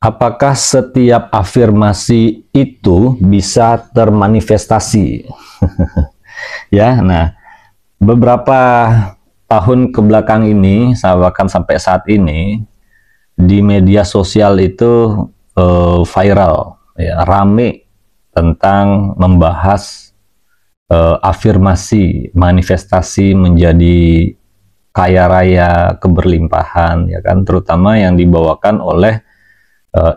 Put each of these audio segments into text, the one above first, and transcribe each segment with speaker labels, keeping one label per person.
Speaker 1: Apakah setiap afirmasi itu bisa termanifestasi? Ya, nah, beberapa tahun ke belakang ini, bahkan sampai saat ini, di media sosial itu viral, ya, rame tentang membahas afirmasi, manifestasi menjadi kaya raya, keberlimpahan, ya kan, terutama yang dibawakan oleh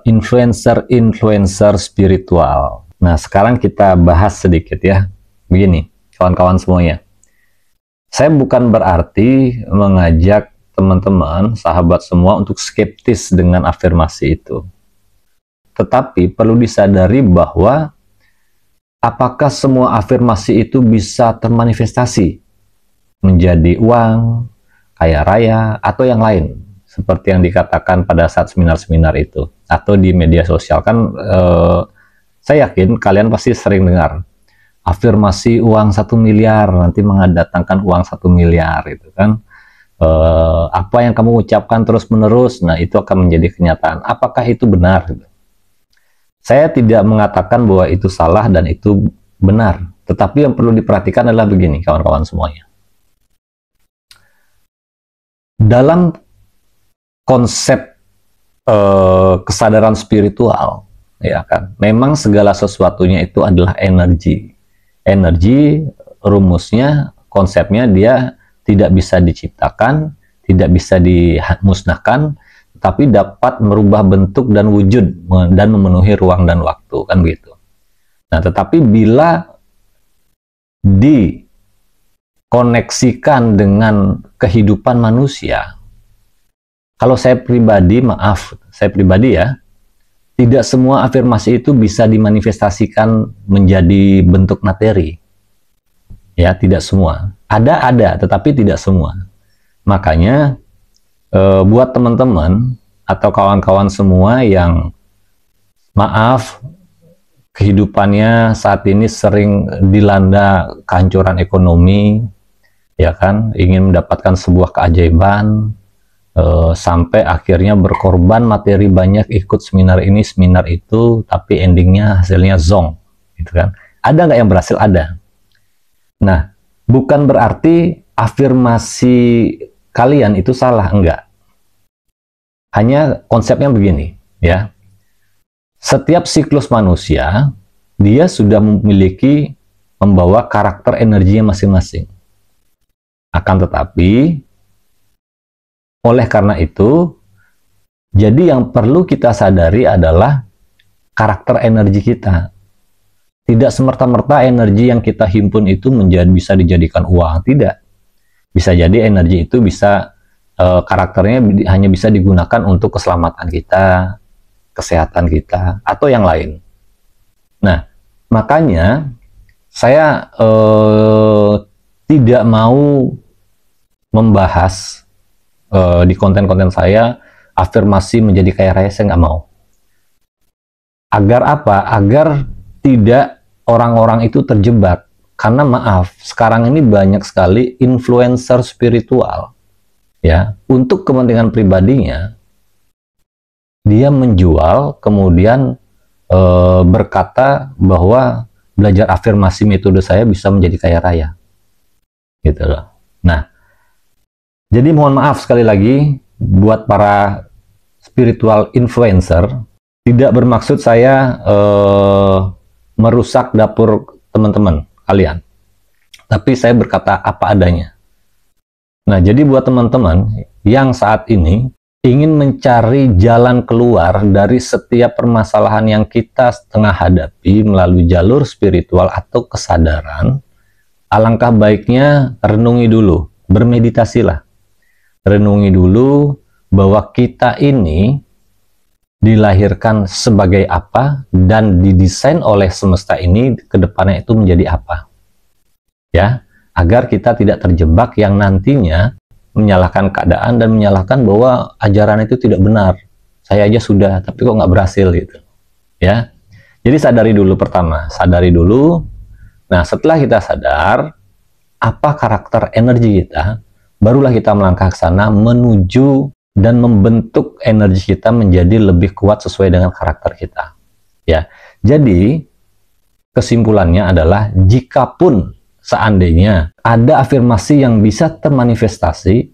Speaker 1: influencer-influencer spiritual. Nah, sekarang kita bahas sedikit ya. Begini, kawan-kawan semuanya. Saya bukan berarti mengajak teman-teman, sahabat semua untuk skeptis dengan afirmasi itu. Tetapi perlu disadari bahwa apakah semua afirmasi itu bisa termanifestasi menjadi uang, kaya raya, atau yang lain? Seperti yang dikatakan pada saat seminar-seminar itu atau di media sosial kan, saya yakin kalian pasti sering dengar afirmasi uang 1 miliar nanti mendatangkan uang 1 miliar itu kan, apa yang kamu ucapkan terus menerus, nah itu akan menjadi kenyataan. Apakah itu benar? Saya tidak mengatakan bahwa itu salah dan itu benar, tetapi yang perlu diperhatikan adalah begini kawan-kawan semuanya. Dalam konsep kesadaran spiritual, ya kan, memang segala sesuatunya itu adalah energi. Energi, rumusnya, konsepnya dia tidak bisa diciptakan, tidak bisa dimusnahkan, tapi dapat merubah bentuk dan wujud dan memenuhi ruang dan waktu, kan begitu. Nah, tetapi bila dikoneksikan dengan kehidupan manusia, kalau saya pribadi, saya pribadi ya, tidak semua afirmasi itu bisa dimanifestasikan menjadi bentuk materi. Ya, tidak semua. Ada, tetapi tidak semua. Makanya, buat teman-teman atau kawan-kawan semua yang, kehidupannya saat ini sering dilanda kehancuran ekonomi, ya kan, ingin mendapatkan sebuah keajaiban, sampai akhirnya berkorban materi banyak, ikut seminar ini, seminar itu, tapi endingnya hasilnya zong, gitu kan. Ada nggak yang berhasil? Ada. Nah, bukan berarti afirmasi kalian itu salah, enggak. Hanya konsepnya begini, ya. Setiap siklus manusia, dia sudah membawa karakter energinya masing-masing. Akan tetapi, oleh karena itu, jadi yang perlu kita sadari adalah karakter energi kita. Tidak semerta-merta energi yang kita himpun itu bisa dijadikan uang, tidak. Bisa jadi energi itu bisa, karakternya hanya bisa digunakan untuk keselamatan kita, kesehatan kita, atau yang lain. Nah, makanya saya tidak mau membahas di konten-konten saya afirmasi menjadi kaya raya, saya nggak mau. Agar apa? Agar tidak orang-orang itu terjebak. Karena sekarang ini banyak sekali influencer spiritual, ya, untuk kepentingan pribadinya, dia menjual, kemudian berkata bahwa belajar afirmasi metode saya bisa menjadi kaya raya, gitu loh. Nah, jadi mohon maaf sekali lagi buat para spiritual influencer, tidak bermaksud saya merusak dapur teman-teman kalian. Tapi saya berkata apa adanya. Nah, jadi buat teman-teman yang saat ini ingin mencari jalan keluar dari setiap permasalahan yang kita tengah hadapi melalui jalur spiritual atau kesadaran, alangkah baiknya renungi dulu, bermeditasilah. Renungi dulu bahwa kita ini dilahirkan sebagai apa dan didesain oleh semesta ini ke depannya itu menjadi apa. Ya, agar kita tidak terjebak yang nantinya menyalahkan keadaan dan menyalahkan bahwa ajaran itu tidak benar. Saya aja sudah, tapi kok nggak berhasil gitu. Ya, jadi sadari dulu pertama, sadari dulu. Nah, setelah kita sadar apa karakter energi kita, barulah kita melangkah ke sana menuju dan membentuk energi kita menjadi lebih kuat sesuai dengan karakter kita. Ya, jadi kesimpulannya adalah jikapun seandainya ada afirmasi yang bisa termanifestasi,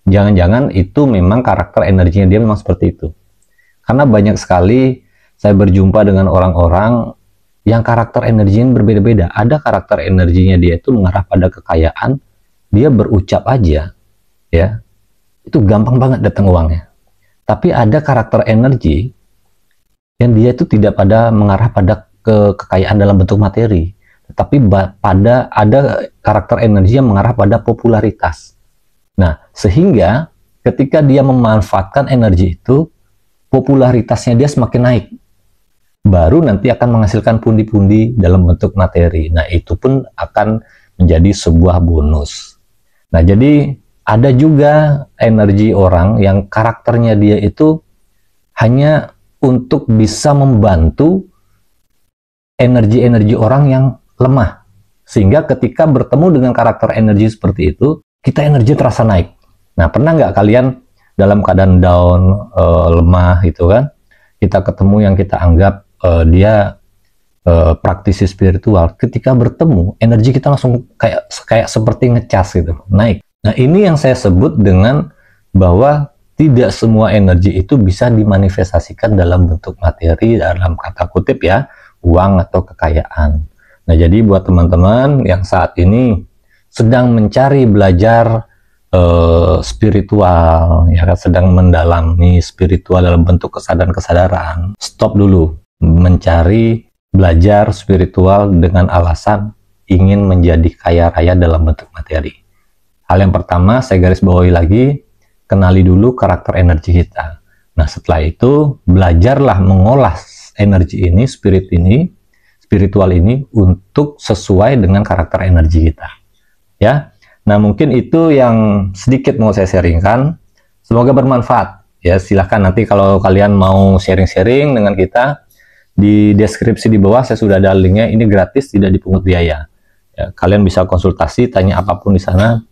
Speaker 1: jangan-jangan itu memang karakter energinya dia memang seperti itu. Karena banyak sekali saya berjumpa dengan orang-orang yang karakter energinya berbeda-beda. Ada karakter energinya dia itu mengarah pada kekayaan, dia berucap aja, ya, itu gampang banget datang uangnya. Tapi ada karakter energi yang dia itu tidak pada mengarah pada kekayaan dalam bentuk materi, tetapi pada ada karakter energi yang mengarah pada popularitas. Nah, sehingga ketika dia memanfaatkan energi itu, popularitasnya dia semakin naik. Baru nanti akan menghasilkan pundi-pundi dalam bentuk materi. Nah, itu pun akan menjadi sebuah bonus. Nah, jadi ada juga energi orang yang karakternya dia itu hanya untuk bisa membantu energi-energi orang yang lemah. Sehingga ketika bertemu dengan karakter energi seperti itu, kita energi terasa naik. Nah, pernah nggak kalian dalam keadaan down, lemah gitu kan, kita ketemu yang kita anggap dia praktisi spiritual, ketika bertemu energi kita langsung kayak seperti ngecas gitu, naik. Nah, ini yang saya sebut dengan bahwa tidak semua energi itu bisa dimanifestasikan dalam bentuk materi, dalam kata kutip ya, uang atau kekayaan. Nah, jadi buat teman-teman yang saat ini sedang mencari belajar spiritual, ya kan, sedang mendalami spiritual dalam bentuk kesadaran-kesadaran, stop dulu mencari belajar spiritual dengan alasan ingin menjadi kaya raya dalam bentuk materi. Hal yang pertama saya garis bawahi lagi, kenali dulu karakter energi kita. Nah, setelah itu belajarlah mengolah energi ini, spiritual ini untuk sesuai dengan karakter energi kita. Ya. Nah, mungkin itu yang sedikit mau saya sharingkan. Semoga bermanfaat. Ya, silahkan nanti kalau kalian mau sharing-sharing dengan kita, di deskripsi di bawah saya sudah ada linknya. Ini gratis, tidak dipungut biaya. Ya, kalian bisa konsultasi, tanya apapun di sana.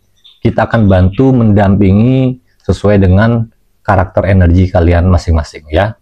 Speaker 1: Kita akan bantu mendampingi sesuai dengan karakter energi kalian masing-masing ya.